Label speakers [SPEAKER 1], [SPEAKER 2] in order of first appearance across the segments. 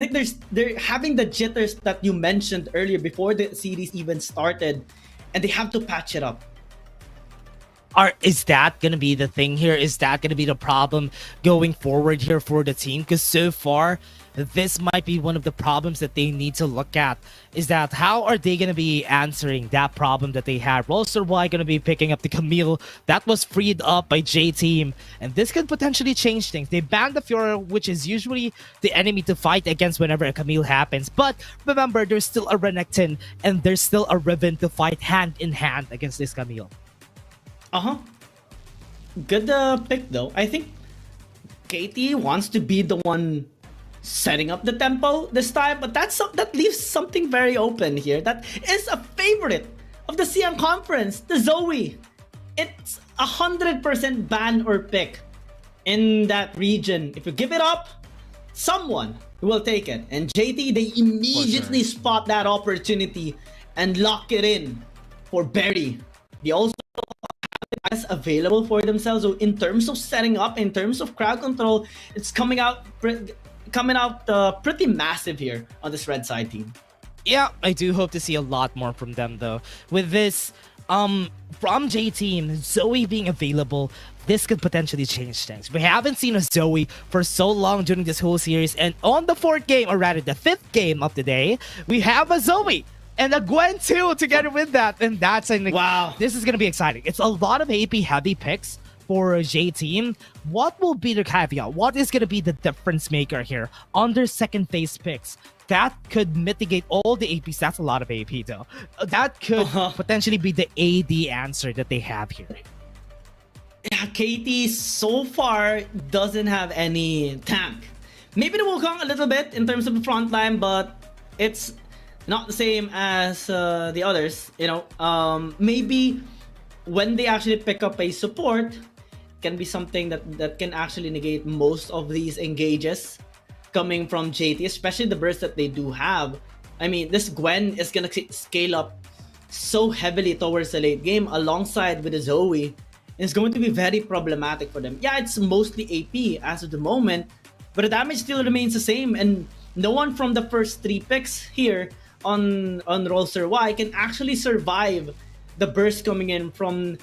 [SPEAKER 1] think they're having the jitters that you mentioned earlier before the series even started, and they have to patch it up.
[SPEAKER 2] Is that going to be the thing here? Is that going to be the problem going forward here for the team? Because so far, this might be one of the problems that they need to look at. Is that how are they going to be answering that problem that they had? Rolster Y going to be picking up the Camille that was freed up by JTeam, and this could potentially change things. They banned the Fiora, which is usually the enemy to fight against whenever a Camille happens. But remember, there's still a Renekton and there's still a Riven to fight hand in hand against this Camille.
[SPEAKER 1] Good pick though. I think KT wants to be the one setting up the tempo this time, but that leaves something very open here. That is a favorite of the CM conference, the Zoe. It's 100% ban or pick in that region. If you give it up, someone will take it. And JT, they immediately spot that opportunity and lock it in for Berry. They also as available for themselves. So in terms of setting up, in terms of crowd control, it's coming out pretty massive here on this red side team.
[SPEAKER 2] Yeah, I do hope to see a lot more from them though. With this, from JTeam, Zoe being available, this could potentially change things. We haven't seen a Zoe for so long during this whole series, and on the 4th game, or rather the 5th game of the day, we have a Zoe. And a Gwen too, together with that. And that's like, wow, this is going to be exciting. It's a lot of AP heavy picks for JTeam. What will be the caveat? What is going to be the difference maker here on their second phase picks? That could mitigate all the APs. That's a lot of AP though. That could potentially be the AD answer that they have here.
[SPEAKER 1] Yeah, KT so far doesn't have any tank. Maybe the Wukong a little bit in terms of the front line, but it's not the same as the others, you know. Maybe when they actually pick up a support, can be something that can actually negate most of these engages coming from JT, especially the burst that they do have. I mean, this Gwen is gonna scale up so heavily towards the late game alongside with the Zoe. It's going to be very problematic for them. Yeah, it's mostly AP as of the moment, but the damage still remains the same, and no one from the first 3 picks here on Rolster Y can actually survive the burst coming in from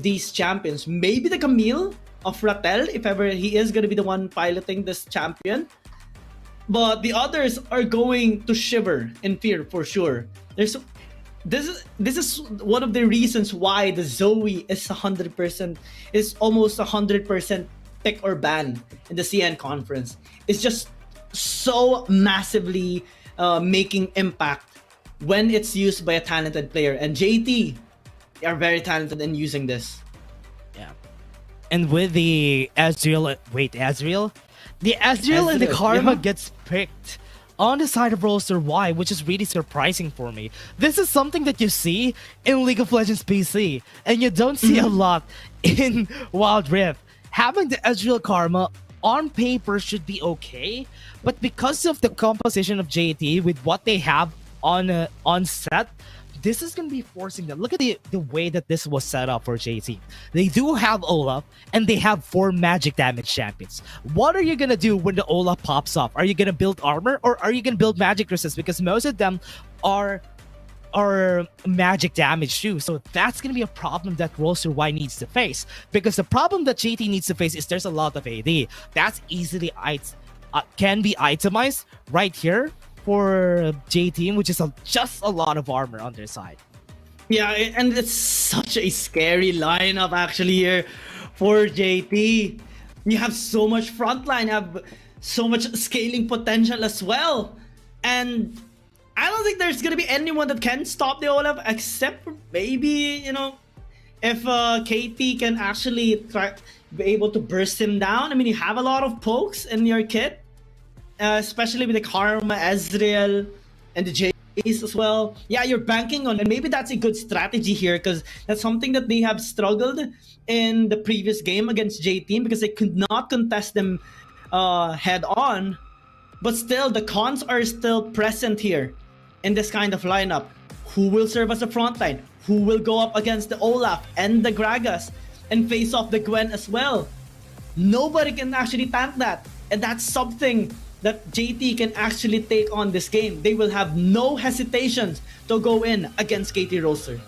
[SPEAKER 1] these champions. Maybe the Camille of Ratel, if ever he is going to be the one piloting this champion, but the others are going to shiver in fear for sure. This is one of the reasons why the Zoe is almost 100% pick or ban in the CN conference. It's just so massively making impact when it's used by a talented player, and JT, they are very talented in using this.
[SPEAKER 2] Yeah, and with the Ezreal, the Ezreal and the Karma gets picked on the side of Rolster Y, which is really surprising for me. This is something that you see in League of Legends PC, and you don't see a lot in Wild Rift. Having the Ezreal Karma on paper should be okay, but because of the composition of JT with what they have on set, this is going to be forcing them. Look at the way that this was set up for JT. They do have Olaf, and they have 4 magic damage champions. What are you going to do when the Olaf pops off? Are you going to build armor, or are you going to build magic resist? Because most of them are magic damage too. So that's going to be a problem that Rolster Y needs to face. Because the problem that JT needs to face is there's a lot of AD. That's easily can be itemized right here for JTeam, which is just a lot of armor on their side.
[SPEAKER 1] Yeah, and it's such a scary lineup actually here for JT. You have so much frontline, have so much scaling potential as well. And I don't think there's gonna be anyone that can stop the Olaf, except for maybe, you know, if KT can actually be able to burst him down. I mean, you have a lot of pokes in your kit, especially with the Karma, Ezreal, and the Jayce as well. Yeah, you're banking on, and maybe that's a good strategy here, because that's something that they have struggled in the previous game against JTeam, because they could not contest them head on. But still, the cons are still present here in this kind of lineup. Who will serve as a frontline? Who will go up against the Olaf and the Gragas and face off the Gwen as well? Nobody can actually tank that. And that's something that JT can actually take on this game. They will have no hesitations to go in against KT Rolster.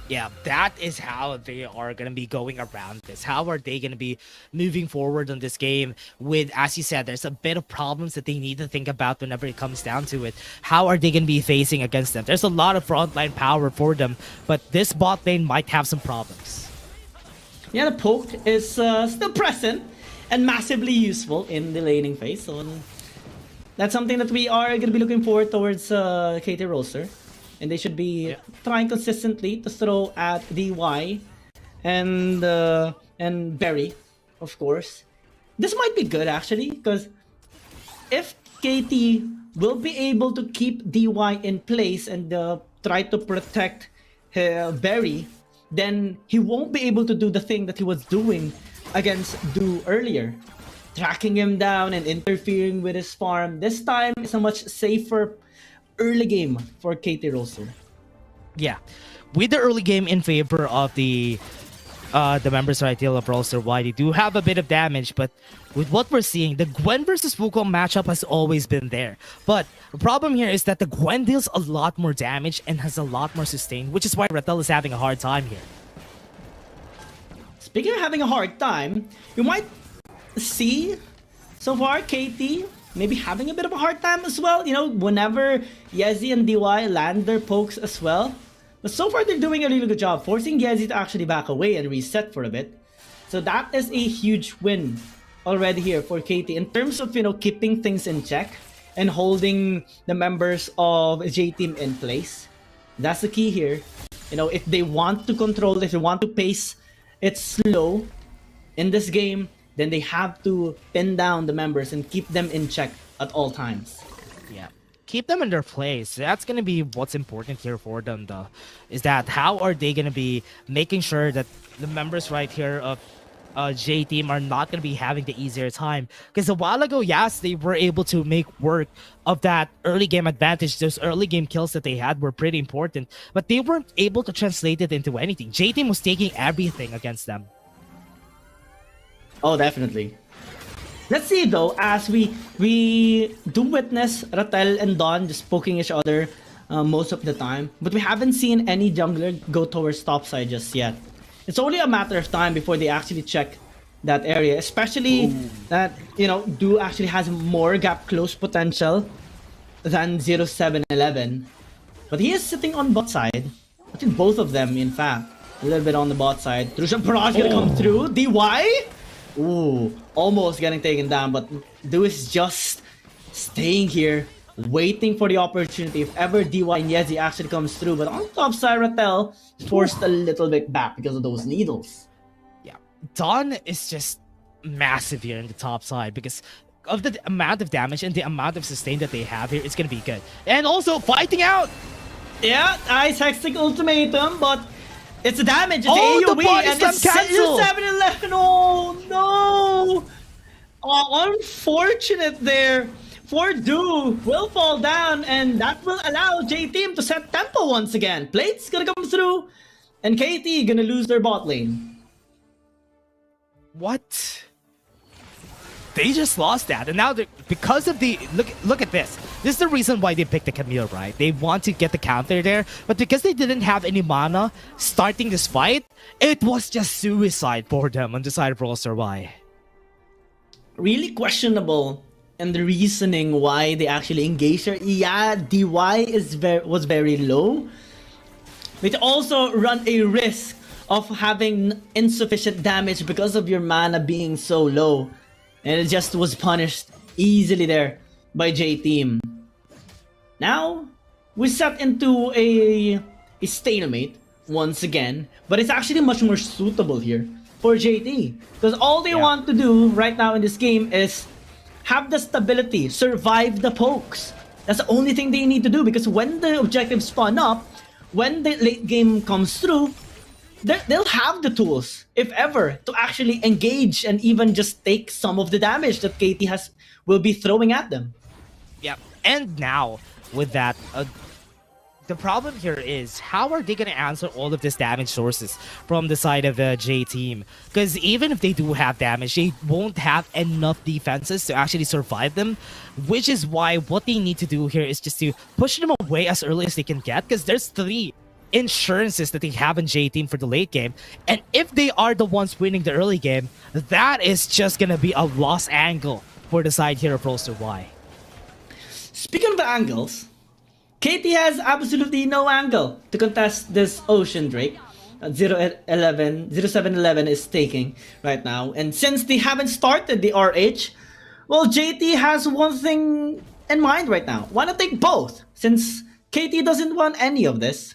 [SPEAKER 2] Yeah, that is how they are going to be going around this. How are they going to be moving forward on this game with, as you said, there's a bit of problems that they need to think about whenever it comes down to it. How are they going to be facing against them? There's a lot of frontline power for them, but this bot lane might have some problems.
[SPEAKER 1] Yeah, the poke is still present and massively useful in the laning phase. So that's something that we are going to be looking forward towards KT Rolster. And they should be trying consistently to throw at DY and Berry, of course. This might be good actually, because if KT will be able to keep DY in place and try to protect Berry, then he won't be able to do the thing that he was doing against Du earlier. Tracking him down and interfering with his farm. This time is a much safer early game for KT Rolster.
[SPEAKER 2] Yeah, with the early game in favor of the members right here of Rolster Y, they do have a bit of damage, but with what we're seeing, the Gwen versus Wukong matchup has always been there. But the problem here is that the Gwen deals a lot more damage and has a lot more sustain, which is why Ratel is having a hard time here.
[SPEAKER 1] Speaking of having a hard time, you might see so far KT maybe having a bit of a hard time as well, you know, whenever Yezi and DY land their pokes as well. But so far they're doing a really good job, forcing Yezi to actually back away and reset for a bit. So that is a huge win already here for KT in terms of, you know, keeping things in check and holding the members of JTeam in place. That's the key here. You know, if they want to control, if they want to pace it slow in this game, then they have to pin down the members and keep them in check at all times.
[SPEAKER 2] Yeah, keep them in their place. That's going to be what's important here for them, though. Is that how are they going to be making sure that the members right here of JTeam are not going to be having the easier time? Because a while ago, yes, they were able to make work of that early game advantage. Those early game kills that they had were pretty important, but they weren't able to translate it into anything. JTeam was taking everything against them.
[SPEAKER 1] Oh, definitely. Let's see though, as we do witness Ratel and Dawn just poking each other most of the time, but we haven't seen any jungler go towards topside just yet. It's only a matter of time before they actually check that area, especially that, you know, Du actually has more gap close potential than 0711. But he is sitting on bot side. I think both of them, in fact. A little bit on the bot side. Trushan Paraj gonna come through. DY? Ooh, almost getting taken down, but Du is just staying here, waiting for the opportunity if ever DY and Yezi actually comes through. But on top side, Ratel forced a little bit back because of those needles.
[SPEAKER 2] Yeah, Dawn is just massive here in the top side because of the amount of damage and the amount of sustain that they have here. It's gonna be good. And also fighting out!
[SPEAKER 1] Yeah, Ice Hextech ultimatum, but it's a damage, it's
[SPEAKER 2] the
[SPEAKER 1] AoE,
[SPEAKER 2] body
[SPEAKER 1] and
[SPEAKER 2] slam
[SPEAKER 1] it's
[SPEAKER 2] cancel!
[SPEAKER 1] 7-11. Oh no! Oh, unfortunate there for Du. Will fall down, and that will allow JTeam to set tempo once again. Plate's gonna come through, and KT gonna lose their bot lane.
[SPEAKER 2] What? They just lost that, and now because of the look at this. This is the reason why they picked the Camille, right? They want to get the counter there, but because they didn't have any mana starting this fight, it was just suicide for them on the side of Rolster Y.
[SPEAKER 1] Really questionable and the reasoning why they actually engaged her. Yeah, DY was very low. But also run a risk of having insufficient damage because of your mana being so low. And it just was punished easily there by JTeam. Now, we set into a stalemate once again, but it's actually much more suitable here for JT. Because all they want to do right now in this game is have the stability, survive the pokes. That's the only thing they need to do, because when the objectives spawn up, when the late game comes through, they'll have the tools, if ever, to actually engage and even just take some of the damage that KT will be throwing at them.
[SPEAKER 2] Yeah, and now with that, the problem here is how are they going to answer all of this damage sources from the side of the J team? Because even if they do have damage, they won't have enough defenses to actually survive them, which is why what they need to do here is just to push them away as early as they can get, because there's 3 insurances that they have in J team for the late game, and if they are the ones winning the early game, that is just going to be a lost angle for the side here of Rolster Y.
[SPEAKER 1] Speaking of the angles, KT has absolutely no angle to contest this Ocean Drake. 0711 is taking right now. And since they haven't started the RH, well, JT has one thing in mind right now. Why not take both? Since KT doesn't want any of this.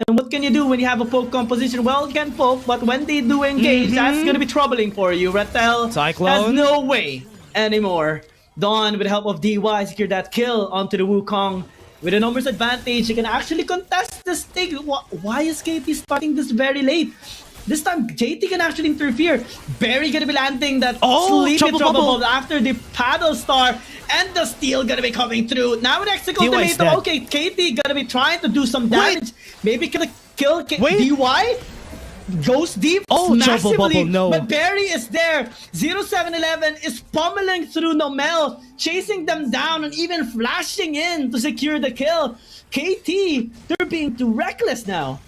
[SPEAKER 1] And what can you do when you have a poke composition? Well, you can poke, but when they do engage, that's going to be troubling for you. Ratel has no way anymore. Dawn, with the help of DY, secured that kill onto the Wukong. With a numbers advantage, you can actually contest this thing. Why is KT starting this very late? This time, JT can actually interfere. Barry gonna be landing that sleepy trouble bubble after the paddle star, and the steal gonna be coming through. Now with Executive Tomato, okay, KT gonna be trying to do some damage. Maybe gonna kill DY. Goes deep massively, but Barry is there. 0711 is pummeling through Nomel, chasing them down and even flashing in to secure the kill. KT, they're being too reckless now.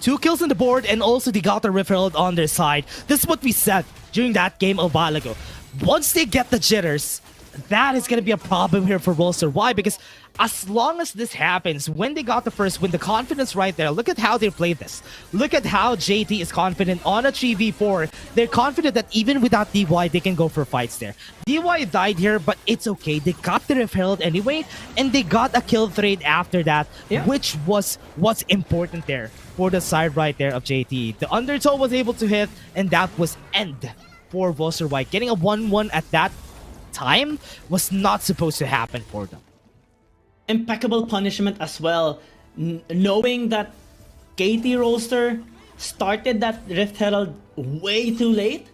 [SPEAKER 2] 2 kills on the board, and also they got the referral on their side. This is what we said during that game a while ago. Once they get the jitters, that is going to be a problem here for Rolster Y, because as long as this happens, when they got the first win, the confidence right there, look at how they played this. Look at how JT is confident on a 3v4. They're confident that even without DY, they can go for fights there. DY died here, but it's okay. They got the referral anyway, and they got a kill trade after that, which was what's important there for the side right there of JT. The undertow was able to hit, and that was end for Rolster Y. Getting a 1-1 at that time was not supposed to happen for them.
[SPEAKER 1] Impeccable punishment as well. Knowing that KT Rolster started that Rift Herald way too late,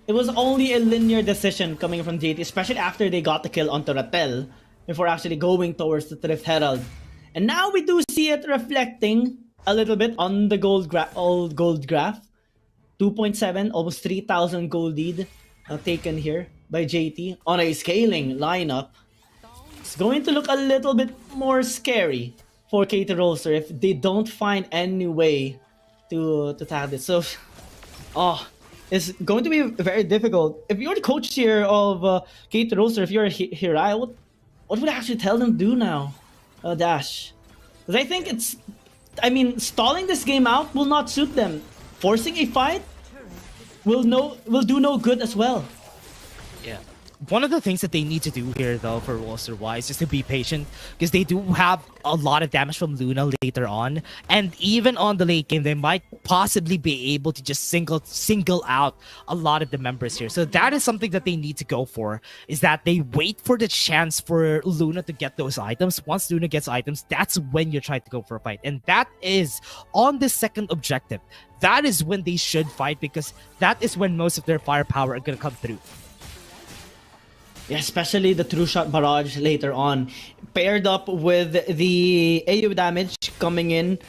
[SPEAKER 1] it was only a linear decision coming from JT, especially after they got the kill onto Ratel before actually going towards the Rift Herald. And now we do see it reflecting a little bit on the gold graph. 2.7, almost 3,000 gold lead taken here by JT on a scaling lineup. It's going to look a little bit more scary for KT Rolster if they don't find any way to tag this. So, it's going to be very difficult. If you're the coach here of KT Rolster, if you're here, what would I actually tell them to do now, Dash? Because I think stalling this game out will not suit them. Forcing a fight will do no good as well.
[SPEAKER 2] Yeah. One of the things that they need to do here, though, for Rolster Y is just to be patient, because they do have a lot of damage from Luna later on, and even on the late game, they might possibly be able to just single out a lot of the members here. So that is something that they need to go for, is that they wait for the chance for Luna to get those items. Once Luna gets items, that's when you try to go for a fight, and that is on the second objective. That is when they should fight, because that is when most of their firepower are going to come through.
[SPEAKER 1] Yeah, especially the true shot barrage later on, paired up with the AU damage coming in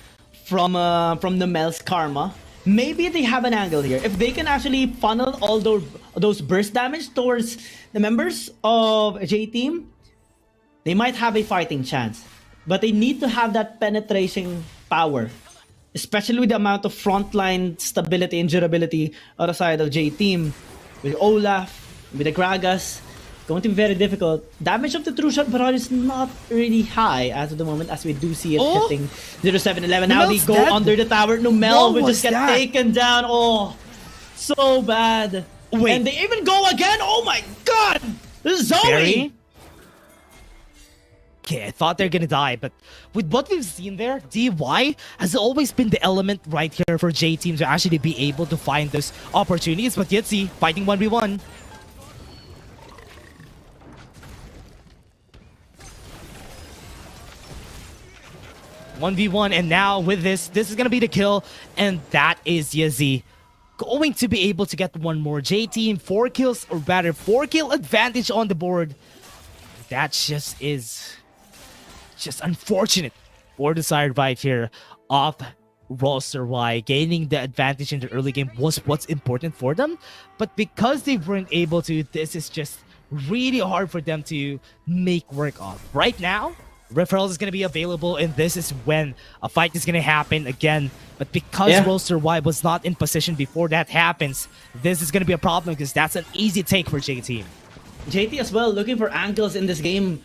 [SPEAKER 1] from Nomel's Karma. Maybe they have an angle here. If they can actually funnel all those burst damage towards the members of JTeam, they might have a fighting chance. But they need to have that penetration power, especially with the amount of frontline stability and durability on the side of JTeam. With Olaf, with the Gragas, going to be very difficult. Damage of the true shot barrage is not really high as of the moment, as we do see it hitting 0711. Now they go under the tower. Nomel will just get taken down. Oh, so bad. Wait. And they even go again. Oh my god! Zoe!
[SPEAKER 2] Barry? Okay, I thought they're gonna die, but with what we've seen there, DY has always been the element right here for JTeam to actually be able to find those opportunities. But Yezi fighting 1v1. 1v1, and now with this is gonna be the kill, and that is Yezi going to be able to get one more. JTeam 4 kills, or rather 4 kill advantage on the board. That just is unfortunate for the side right here of Rolster Y. Gaining the advantage in the early game was what's important for them, but because they weren't able to, this is just really hard for them to make work of. Right now, referrals is going to be available, and this is when a fight is going to happen again. But because Rolster Y was not in position before that happens, this is going to be a problem because that's an easy take for JTeam.
[SPEAKER 1] JT as well looking for angles in this game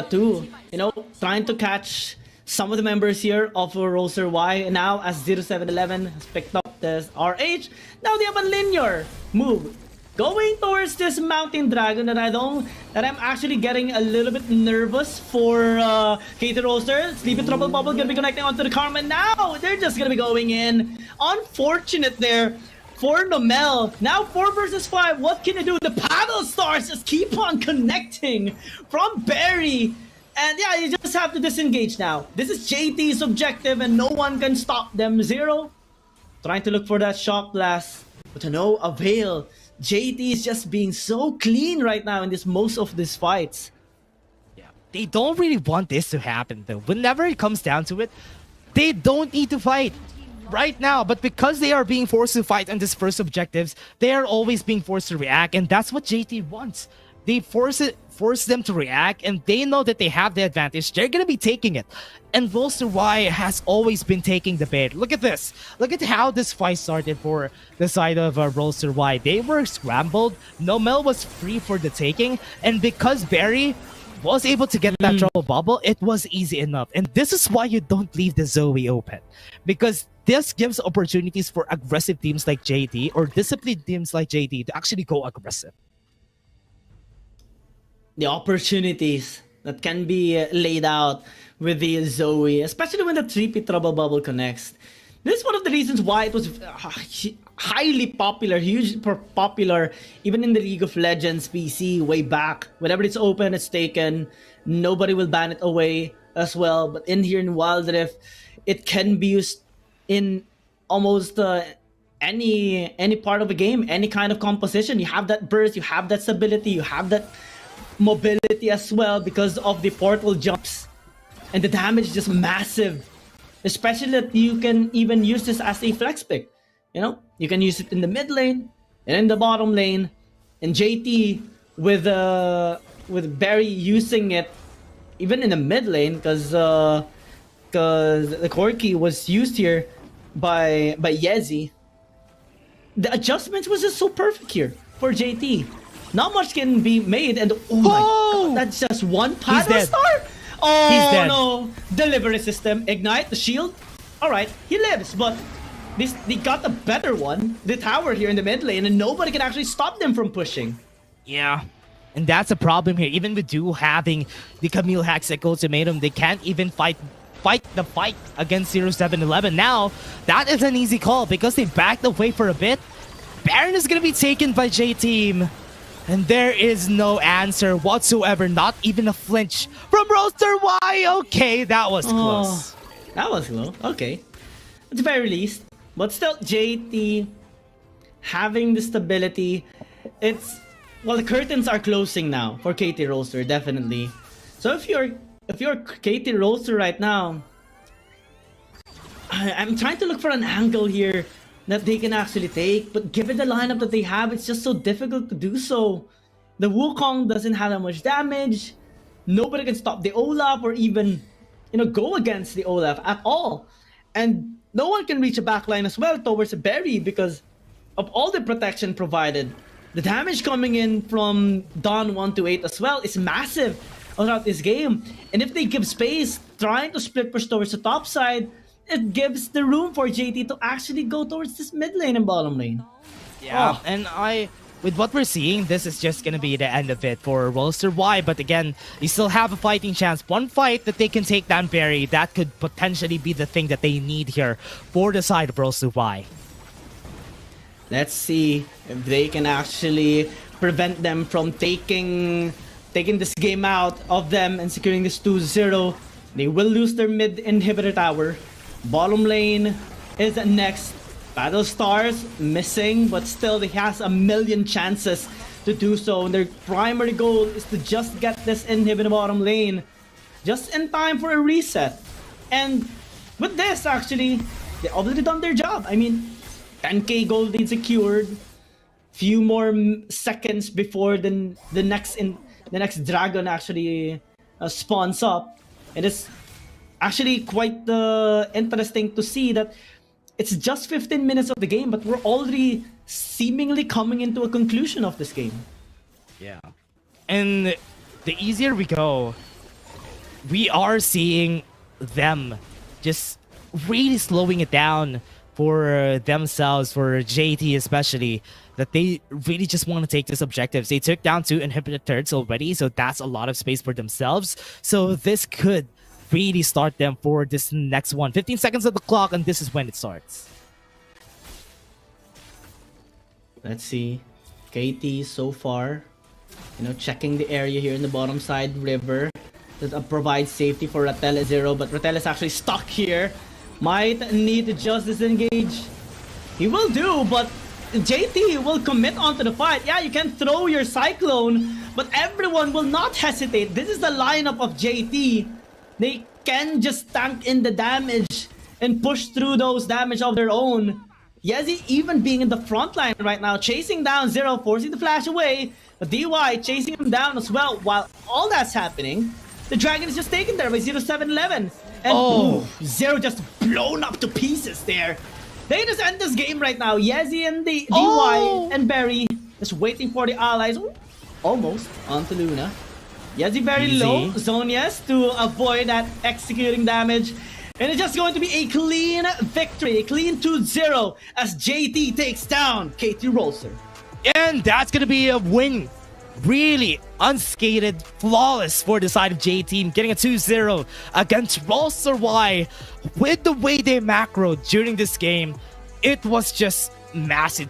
[SPEAKER 1] too. You know, trying to catch some of the members here of Rolster Y. Now as 0711 has picked up this RH, now they have a linear move going towards this Mountain Dragon that I'm actually getting a little bit nervous for KT Rolster. Sleepy Trouble Bubble gonna be connecting onto the Karma now. They're just gonna be going in. Unfortunate there for Nomel. Now 4 versus 5. What can you do? The paddle stars just keep on connecting from Barry. And yeah, you just have to disengage now. This is JT's objective and no one can stop them. Xero trying to look for that shock blast, but to no avail. JT is just being so clean right now in most of these fights.
[SPEAKER 2] Yeah, they don't really want this to happen though. Whenever it comes down to it, they don't need to fight right now, but because they are being forced to fight on these first objectives, they are always being forced to react, and that's what JT wants. They force them to react, and they know that they have the advantage. They're gonna be taking it, and Rolster Y has always been taking the bait. Look at this. Look at how this fight started for the side of Rolster Y. They were scrambled. Nomel was free for the taking, and because Barry was able to get that trouble bubble, it was easy enough. And this is why you don't leave the Zoe open, because this gives opportunities for aggressive teams like JT or disciplined teams like JT to actually go aggressive.
[SPEAKER 1] The opportunities that can be laid out with the Zoe, especially when the 3P Trouble Bubble connects. This is one of the reasons why it was highly popular, hugely popular, even in the League of Legends PC way back. Whenever it's open, it's taken. Nobody will ban it away as well. But in here in Wild Rift, it can be used in almost any part of a game, any kind of composition. You have that burst, you have that stability, you have that mobility as well because of the portal jumps, and the damage is just massive, especially that you can even use this as a flex pick. You know, you can use it in the mid lane and in the bottom lane, and JT with Barry using it even in the mid lane because the Corki was used here by Yezi. The adjustments was just so perfect here for JT. Not much can be made, and oh my god, that's just one paddle star? Oh no, delivery system, ignite, the shield. Alright, he lives, but they got a better one, the tower here in the mid lane, and nobody can actually stop them from pushing.
[SPEAKER 2] Yeah, and that's a problem here. Even with Duo having the Camille Hacksack ultimatum, they can't even fight the fight against 0711. Now, that is an easy call because they backed away for a bit. Baron is gonna be taken by JTeam. And there is no answer whatsoever, not even a flinch from Rolster Y. Okay, that was close.
[SPEAKER 1] That was low. Okay. At the very least. But still, JT having the stability. It's, well, the curtains are closing now for KT Rolster, definitely. So if you're KT Rolster right now, I'm trying to look for an angle here that they can actually take, but given the lineup that they have, it's just so difficult to do so. The Wukong doesn't have that much damage. Nobody can stop the Olaf or even, you know, go against the Olaf at all. And no one can reach a backline as well towards a Barry because of all the protection provided. The damage coming in from Dawn 128 as well is massive throughout this game. And if they give space, trying to split push towards the top side, it gives the room for JT to actually go towards this mid lane and bottom lane.
[SPEAKER 2] Yeah, and with what we're seeing, this is just gonna be the end of it for Rolster Y. But again, you still have a fighting chance. One fight that they can take down Barry, that could potentially be the thing that they need here for the side of Rolster Y.
[SPEAKER 1] Let's see if they can actually prevent them from taking this game out of them and securing this 2-0. They will lose their mid inhibitor tower. Bottom lane is next. Battle Stars missing, but still he has a million chances to do so. And their primary goal is to just get this inhibitor bottom lane just in time for a reset. And with this, actually, they already done their job. I mean, 10k gold lead secured. Few more seconds before the next dragon actually spawns up. It is actually quite interesting to see that it's just 15 minutes of the game, but we're already seemingly coming into a conclusion of this game.
[SPEAKER 2] Yeah. And the easier we go, we are seeing them just really slowing it down for themselves, for JT especially, that they really just want to take this objectives. They took down 2 inhibitor turrets already, so that's a lot of space for themselves. So this could really start them for this next one. 15 seconds of the clock, and this is when it starts.
[SPEAKER 1] Let's see. KT so far, checking the area here in the bottom side river. That provides safety for Ratel Xero, but Ratel is actually stuck here. Might need to just disengage. He will do, but JT will commit onto the fight. Yeah, you can throw your Cyclone, but everyone will not hesitate. This is the lineup of JT. They can just tank in the damage and push through those damage of their own. Yezi even being in the front line right now, chasing down Xero, forcing the flash away. But DY chasing him down as well. While all that's happening, the dragon is just taken there by 0711. And Xero just blown up to pieces there. They just end this game right now. Yezi and the DY and Barry just waiting for the allies. Ooh, almost onto Luna. Yezi very low. Zonias to avoid that executing damage. And it's just going to be a clean victory. A clean 2-0 as JT takes down KT Rolster.
[SPEAKER 2] And that's going to be a win. Really unscathed, flawless for the side of JTeam, getting a 2-0 against Rolster Y. With the way they macroed during this game, it was just massive.